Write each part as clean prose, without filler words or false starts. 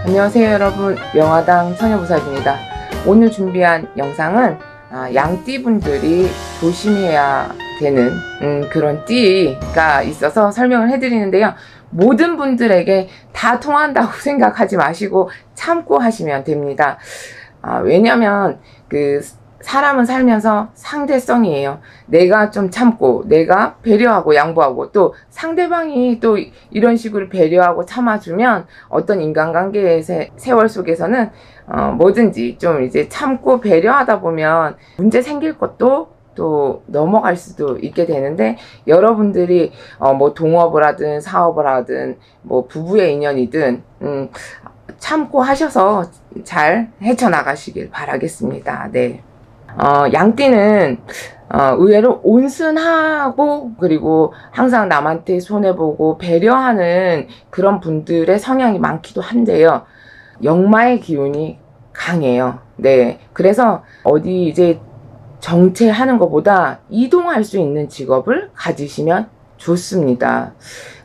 안녕하세요 여러분, 명화당 처녀부사입니다. 오늘 준비한 영상은 양띠분들이 조심해야 되는 그런 띠가 있어서 설명을 해드리는데요. 모든 분들에게 다 통한다고 생각하지 마시고 참고 하시면 됩니다. 왜냐면 사람은 살면서 상대성이에요. 내가 좀 참고, 내가 배려하고 양보하고, 또 상대방이 또 이런 식으로 배려하고 참아주면 어떤 인간관계의 세월 속에서는 뭐든지 좀 이제 참고 배려하다 보면 문제 생길 것도 또 넘어갈 수도 있게 되는데, 여러분들이 뭐 동업을 하든 사업을 하든 뭐 부부의 인연이든 참고 하셔서 잘 헤쳐나가시길 바라겠습니다. 네. 양띠는 의외로 온순하고 그리고 항상 남한테 손해보고 배려하는 그런 분들의 성향이 많기도 한데요. 역마의 기운이 강해요. 네. 그래서 어디 이제 정체하는 것보다 이동할 수 있는 직업을 가지시면 좋습니다.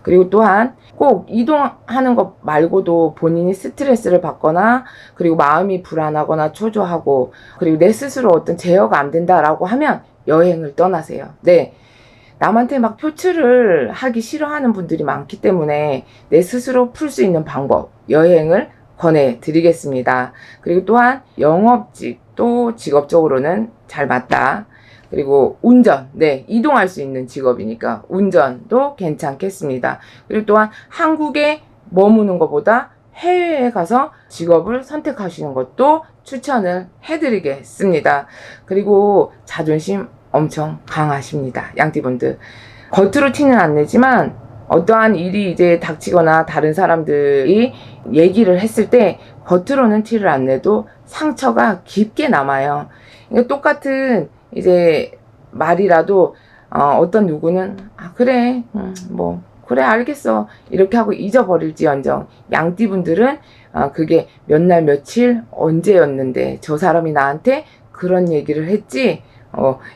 그리고 또한 꼭 이동하는 것 말고도 본인이 스트레스를 받거나 그리고 마음이 불안하거나 초조하고 그리고 내 스스로 어떤 제어가 안 된다라고 하면 여행을 떠나세요. 네. 남한테 막 표출을 하기 싫어하는 분들이 많기 때문에 내 스스로 풀 수 있는 방법, 여행을 권해드리겠습니다. 그리고 또한 영업직도 직업적으로는 잘 맞다. 그리고 운전, 네, 이동할 수 있는 직업이니까 운전도 괜찮겠습니다. 그리고 또한 한국에 머무는 것보다 해외에 가서 직업을 선택하시는 것도 추천을 해드리겠습니다. 그리고 자존심 엄청 강하십니다. 양띠분들. 겉으로 티는 안 내지만 어떠한 일이 이제 닥치거나 다른 사람들이 얘기를 했을 때 겉으로는 티를 안 내도 상처가 깊게 남아요. 그러니까 똑같은 이제 말이라도 어떤 누구는 그래 뭐 그래 알겠어 이렇게 하고 잊어버릴지언정 양띠분들은 그게 몇 날 며칠 언제였는데 저 사람이 나한테 그런 얘기를 했지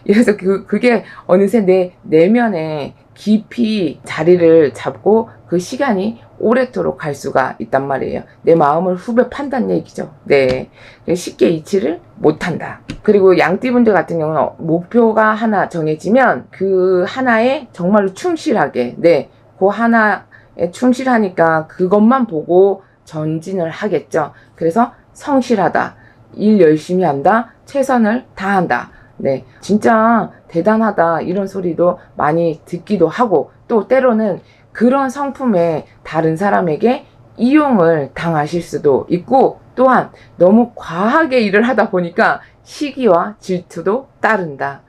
이래서 그게 어느새 내 내면에 깊이 자리를 잡고 그 시간이 오래도록 갈 수가 있단 말이에요. 내 마음을 후벼 판단 얘기죠. 네. 쉽게 이치를 못한다. 그리고 양띠분들 같은 경우는 목표가 하나 정해지면 그 하나에 정말로 충실하게, 네. 그 하나에 충실하니까 그것만 보고 전진을 하겠죠. 그래서 성실하다. 일 열심히 한다. 최선을 다한다. 네. 진짜 대단하다. 이런 소리도 많이 듣기도 하고 또 때로는 그런 성품에 다른 사람에게 이용을 당하실 수도 있고 또한 너무 과하게 일을 하다 보니까 시기와 질투도 따른다.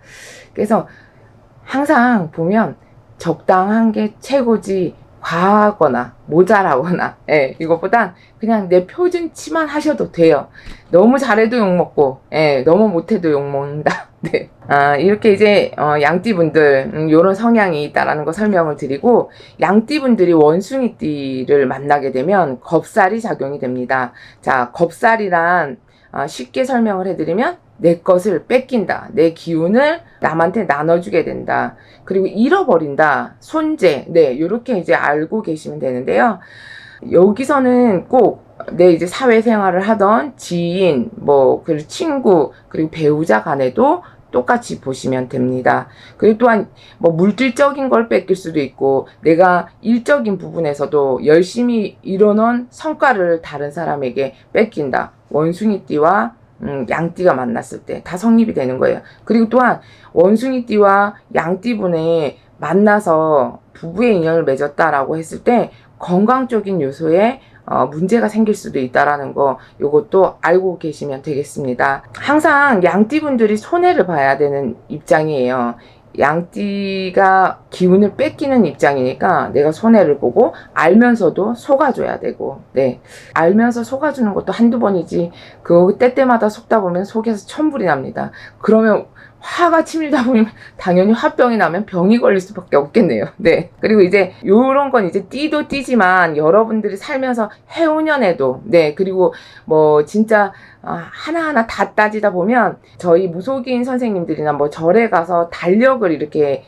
그래서 항상 보면 적당한 게 최고지 과하거나 모자라거나 이것보단 그냥 내 표준치만 하셔도 돼요. 너무 잘해도 욕먹고 너무 못해도 욕먹는다. 네. 이렇게 이제 양띠분들 요런 성향이 있다라는 거 설명을 드리고 양띠분들이 원숭이띠를 만나게 되면 겁살이 작용이 됩니다. 자, 겁살이란 쉽게 설명을 해드리면 내 것을 뺏긴다. 내 기운을 남한테 나눠주게 된다. 그리고 잃어버린다. 손재. 네, 요렇게 이제 알고 계시면 되는데요. 여기서는 꼭 내 이제 사회생활을 하던 지인, 그리고 친구, 그리고 배우자 간에도 똑같이 보시면 됩니다. 그리고 또한 물질적인 걸 뺏길 수도 있고 내가 일적인 부분에서도 열심히 이뤄놓은 성과를 다른 사람에게 뺏긴다. 원숭이띠와 양띠가 만났을 때 다 성립이 되는 거예요. 그리고 또한 원숭이띠와 양띠분이 만나서 부부의 인연을 맺었다라고 했을 때 건강적인 요소에 문제가 생길 수도 있다라는 거 요것도 알고 계시면 되겠습니다. 항상 양띠분들이 손해를 봐야 되는 입장이에요. 양띠가 기운을 뺏기는 입장이니까 내가 손해를 보고 알면서도 속아줘야 되고 네, 알면서 속아주는 것도 한두 번이지 그거 때때마다 속다 보면 속에서 천불이 납니다. 그러면 화가 치밀다 보면 당연히 화병이 나면 병이 걸릴 수밖에 없겠네요. 네. 그리고 이제 요런 건 이제 띠도 띠지만 여러분들이 살면서 해운년에도 네. 그리고 진짜 하나하나 다 따지다 보면 저희 무속인 선생님들이나 절에 가서 달력을 이렇게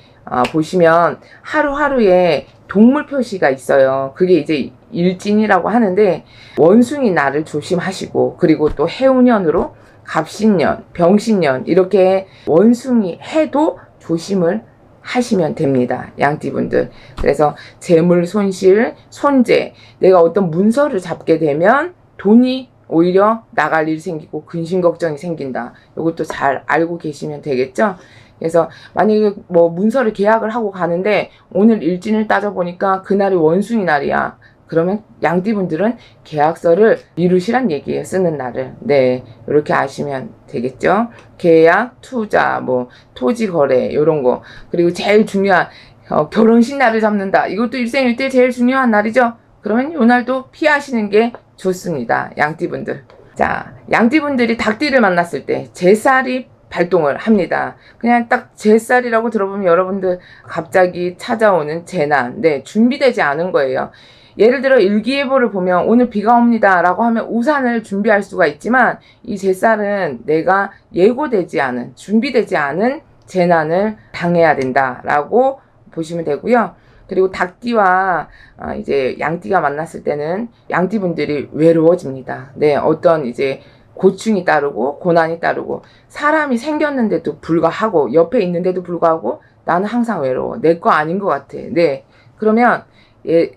보시면 하루하루에 동물 표시가 있어요. 그게 이제 일진이라고 하는데, 원숭이 날을 조심하시고, 그리고 또 해운년으로 갑신년, 병신년, 이렇게 원숭이 해도 조심을 하시면 됩니다. 양띠분들. 그래서 재물 손실, 손재, 내가 어떤 문서를 잡게 되면 돈이 오히려 나갈 일이 생기고 근심 걱정이 생긴다. 이것도 잘 알고 계시면 되겠죠? 그래서 만약에 뭐 문서를 계약을 하고 가는데 오늘 일진을 따져보니까 그날이 원숭이 날이야. 그러면 양띠분들은 계약서를 미루시란 얘기예요. 쓰는 날을. 네, 이렇게 아시면 되겠죠. 계약, 투자, 뭐 토지 거래 이런 거. 그리고 제일 중요한 결혼식 날을 잡는다. 이것도 일생일대 제일 중요한 날이죠. 그러면 이 날도 피하시는 게 좋습니다. 양띠분들. 자, 양띠분들이 닭띠를 만났을 때 제살이 발동을 합니다. 그냥 딱 제살이라고 들어보면 여러분들 갑자기 찾아오는 재난, 네, 준비되지 않은 거예요. 예를 들어 일기예보를 보면 오늘 비가 옵니다 라고 하면 우산을 준비할 수가 있지만, 이 제살은 내가 예고되지 않은, 준비되지 않은 재난을 당해야 된다 라고 보시면 되고요. 그리고 닭띠와 이제 양띠가 만났을 때는 양띠분들이 외로워집니다. 네, 어떤 이제 고충이 따르고 고난이 따르고, 사람이 생겼는데도 불구하고, 옆에 있는데도 불구하고 나는 항상 외로워. 내 거 아닌 것 같아. 네, 그러면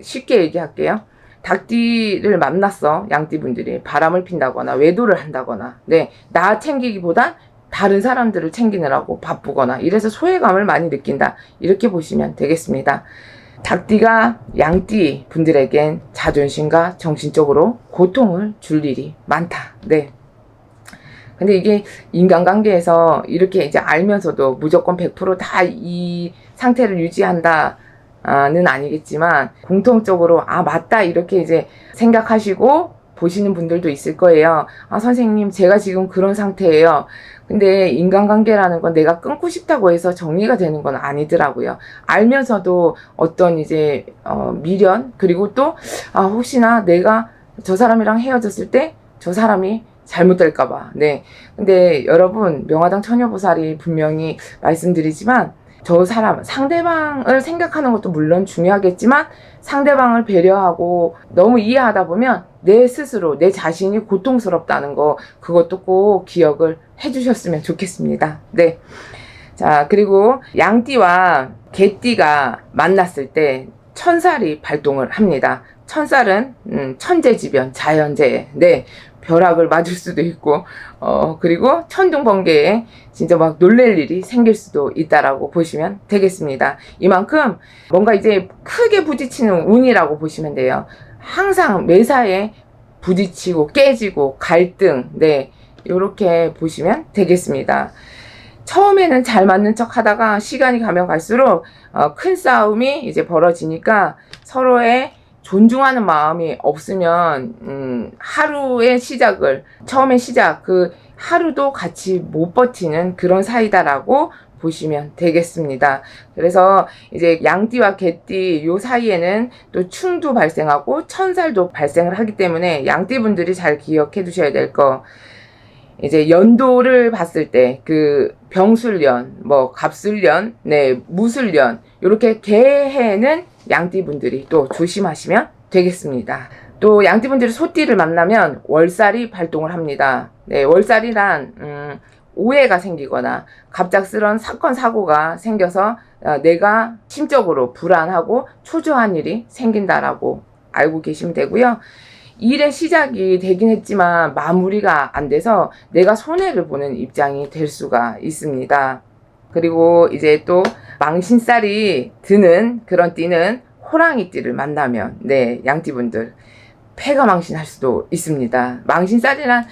쉽게 얘기할게요. 닭띠를 만났어. 양띠분들이 바람을 핀다거나 외도를 한다거나, 네, 나 챙기기보단 다른 사람들을 챙기느라고 바쁘거나 이래서 소외감을 많이 느낀다. 이렇게 보시면 되겠습니다. 닭띠가 양띠 분들에겐 자존심과 정신적으로 고통을 줄 일이 많다. 네. 근데 이게 인간관계에서 이렇게 이제 알면서도 무조건 100% 다 이 상태를 유지한다는 아니겠지만, 공통적으로 맞다 이렇게 이제 생각하시고 보시는 분들도 있을 거예요. 선생님, 제가 지금 그런 상태예요. 근데 인간관계라는 건 내가 끊고 싶다고 해서 정리가 되는 건 아니더라고요. 알면서도 어떤 이제 미련, 그리고 또 혹시나 내가 저 사람이랑 헤어졌을 때 저 사람이 잘못될까봐. 네. 근데 여러분, 명화당 처녀보살이 분명히 말씀드리지만, 저 사람, 상대방을 생각하는 것도 물론 중요하겠지만, 상대방을 배려하고 너무 이해하다 보면 내 스스로, 내 자신이 고통스럽다는 거, 그것도 꼭 기억을 해주셨으면 좋겠습니다. 네. 자, 그리고 양띠와 개띠가 만났을 때 천살이 발동을 합니다. 천살은 천재지변, 자연재해, 네, 벼락을 맞을 수도 있고, 그리고 천둥번개에 진짜 막 놀랄 일이 생길 수도 있다라고 보시면 되겠습니다. 이만큼 뭔가 이제 크게 부딪히는 운이라고 보시면 돼요. 항상 매사에 부딪히고 깨지고 갈등, 네, 요렇게 보시면 되겠습니다. 처음에는 잘 맞는 척 하다가 시간이 가면 갈수록 큰 싸움이 이제 벌어지니까, 서로의 존중하는 마음이 없으면 하루의 시작을, 처음에 시작, 그 하루도 같이 못 버티는 그런 사이다라고 보시면 되겠습니다. 그래서 이제 양띠와 개띠 요 사이에는 또 충도 발생하고 천살도 발생을 하기 때문에 양띠분들이 잘 기억해 두셔야 될 거, 이제 연도를 봤을 때 그 병술년, 뭐 갑술년, 네, 무술년, 요렇게 개해는 양띠분들이 또 조심하시면 되겠습니다. 또 양띠분들이 소띠를 만나면 월살이 발동을 합니다. 네, 월살이란 오해가 생기거나 갑작스런 사건 사고가 생겨서 내가 심적으로 불안하고 초조한 일이 생긴다라고 알고 계시면 되고요. 일의 시작이 되긴 했지만 마무리가 안 돼서 내가 손해를 보는 입장이 될 수가 있습니다. 그리고 이제 또 망신살이 드는 그런 띠는 호랑이띠를 만나면, 네, 양띠분들 폐가 망신할 수도 있습니다. 망신살이란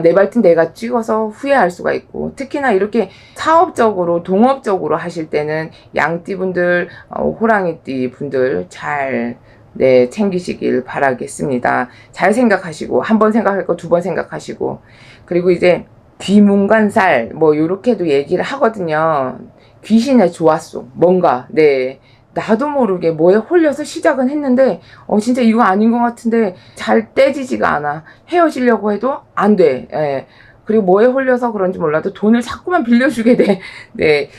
내 발등 내가 찍어서 후회할 수가 있고, 특히나 이렇게 사업적으로 동업적으로 하실 때는 양띠분들, 호랑이띠 분들 잘, 네, 챙기시길 바라겠습니다. 잘 생각하시고, 한 번 생각할 거 두 번 생각하시고. 그리고 이제 귀문관살, 뭐 요렇게도 얘기를 하거든요. 귀신의 조화속, 뭔가, 네, 나도 모르게 뭐에 홀려서 시작은 했는데 진짜 이거 아닌 것 같은데 잘 떼지지가 않아. 헤어지려고 해도 안 돼. 예. 그리고 뭐에 홀려서 그런지 몰라도 돈을 자꾸만 빌려주게 돼. 네,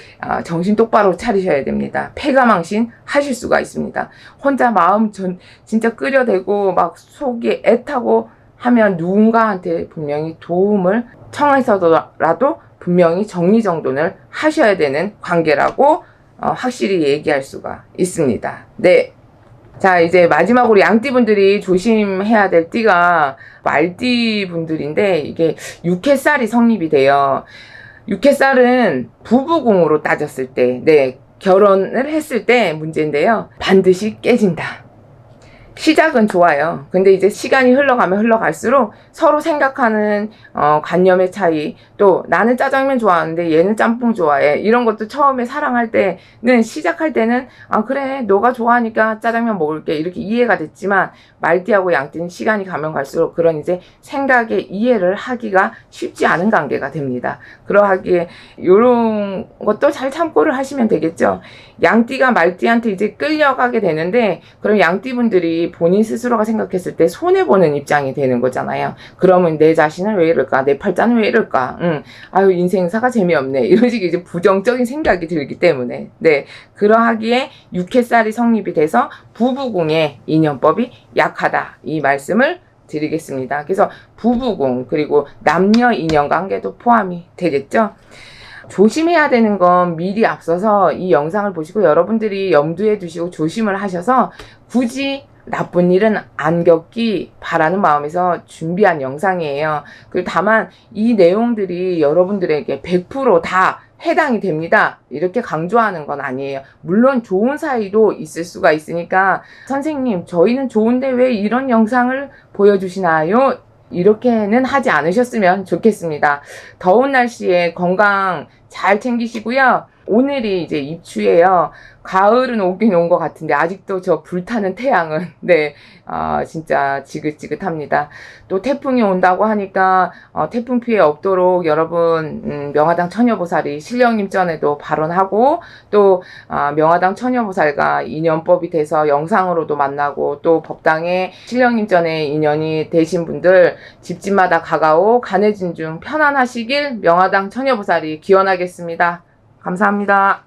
정신 똑바로 차리셔야 됩니다. 패가망신 하실 수가 있습니다. 혼자 마음 진짜 끓여대고 막 속이 애타고 하면 누군가한테 분명히 도움을 청해서라도 분명히 정리정돈을 하셔야 되는 관계라고 확실히 얘기할 수가 있습니다. 네. 자, 이제 마지막으로 양띠분들이 조심해야 될 띠가 말띠분들인데, 이게 육해살이 성립이 돼요. 육해살은 부부궁으로 따졌을 때, 네, 결혼을 했을 때 문제인데요. 반드시 깨진다. 시작은 좋아요. 근데 이제 시간이 흘러가면 흘러갈수록 서로 생각하는 관념의 차이, 또 나는 짜장면 좋아하는데 얘는 짬뽕 좋아해, 이런 것도 처음에 사랑할 때는, 시작할 때는 그래 너가 좋아하니까 짜장면 먹을게 이렇게 이해가 됐지만, 말띠하고 양띠는 시간이 가면 갈수록 그런 이제 생각의 이해를 하기가 쉽지 않은 관계가 됩니다. 그러하기에 이런 것도 잘 참고를 하시면 되겠죠. 양띠가 말띠한테 이제 끌려가게 되는데, 그럼 양띠분들이 본인 스스로가 생각했을 때 손해보는 입장이 되는 거잖아요. 그러면 내 자신은 왜 이럴까? 내 팔자는 왜 이럴까? 아유, 인생사가 재미없네. 이런 식의 이제 부정적인 생각이 들기 때문에. 네. 그러하기에 육해살이 성립이 돼서 부부궁의 인연법이 약하다. 이 말씀을 드리겠습니다. 그래서 부부궁, 그리고 남녀 인연관계도 포함이 되겠죠. 조심해야 되는 건 미리 앞서서 이 영상을 보시고 여러분들이 염두에 두시고 조심을 하셔서 굳이 나쁜 일은 안 겪기 바라는 마음에서 준비한 영상이에요. 그리고 다만 이 내용들이 여러분들에게 100% 해당이 됩니다, 이렇게 강조하는 건 아니에요. 물론 좋은 사이도 있을 수가 있으니까 선생님 저희는 좋은데 왜 이런 영상을 보여주시나요? 이렇게는 하지 않으셨으면 좋겠습니다. 더운 날씨에 건강 잘 챙기시고요. 오늘이 이제 입추예요. 가을은 오긴 온 것 같은데 아직도 저 불타는 태양은 네, 진짜 지긋지긋합니다. 또 태풍이 온다고 하니까 태풍 피해 없도록 여러분 명화당 처녀보살이 신령님 전에도 발언하고, 또 명화당 처녀보살과 인연법이 돼서 영상으로도 만나고, 또 법당에 신령님 전에 인연이 되신 분들 집집마다 가가오 간해진중 편안하시길 명화당 처녀보살이 기원하겠습니다. 감사합니다.